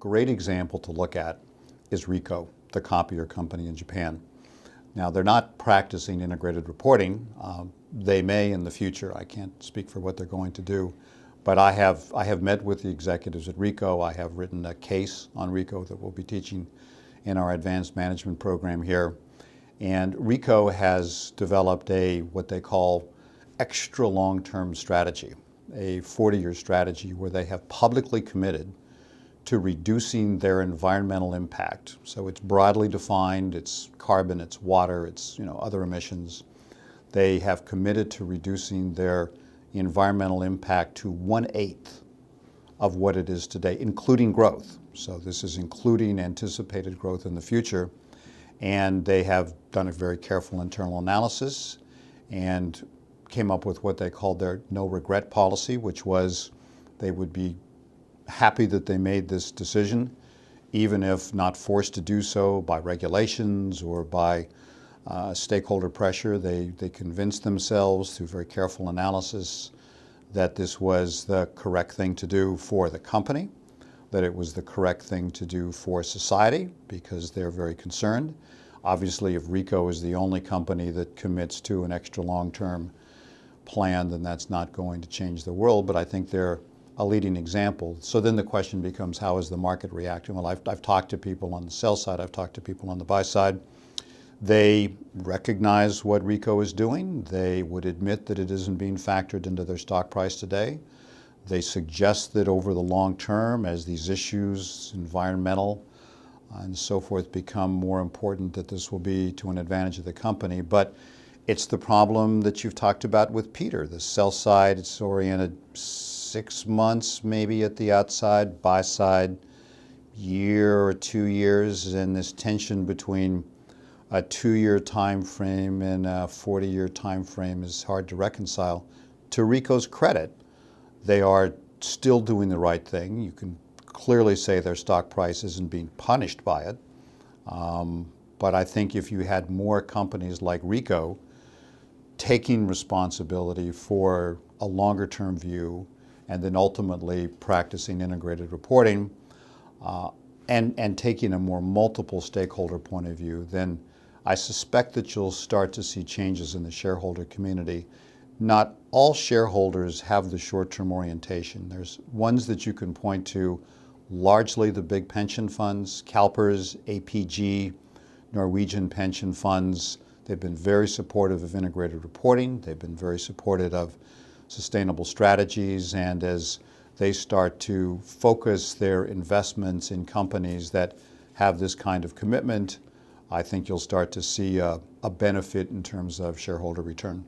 great example to look at is Ricoh, the copier company in Japan. Now, they're not practicing integrated reporting. They may in the future. I can't speak for what they're going to do. But I have met with the executives at Ricoh. I have written a case on Ricoh that we'll be teaching in our advanced management program here. And Ricoh has developed what they call extra long-term strategy, a 40-year strategy where they have publicly committed to reducing their environmental impact. So it's broadly defined, it's carbon, it's water, it's other emissions. They have committed to reducing their environmental impact to 1/8 of what it is today, including growth. So this is including anticipated growth in the future. And they have done a very careful internal analysis and came up with what they called their no regret policy, which was they would be happy that they made this decision, even if not forced to do so by regulations or by stakeholder pressure. They convinced themselves through very careful analysis that this was the correct thing to do for the company, that it was the correct thing to do for society, because they're very concerned. Obviously, if Ricoh is the only company that commits to an extra long-term plan, then that's not going to change the world, but I think they're a leading example. So then the question becomes, how is the market reacting? Well, I've talked to people on the sell side, I've talked to people on the buy side. They recognize what Ricoh is doing. They would admit that it isn't being factored into their stock price today. They suggest that over the long term, as these issues, environmental and so forth, become more important, that this will be to an advantage of the company. But it's the problem that you've talked about with Peter. The sell side, it's oriented 6 months maybe at the outside, buy side, year or 2 years, and this tension between a 2-year time frame and a 40-year time frame is hard to reconcile. To Ricoh's credit, they are still doing the right thing. You can clearly say their stock price isn't being punished by it. But I think if you had more companies like Ricoh taking responsibility for a longer term view and then ultimately practicing integrated reporting and taking a more multiple stakeholder point of view, then I suspect that you'll start to see changes in the shareholder community. Not all shareholders have the short-term orientation. There's ones that you can point to, largely the big pension funds, CalPERS, APG, Norwegian pension funds. They've been very supportive of integrated reporting. They've been very supportive of sustainable strategies. And as they start to focus their investments in companies that have this kind of commitment, I think you'll start to see a benefit in terms of shareholder return.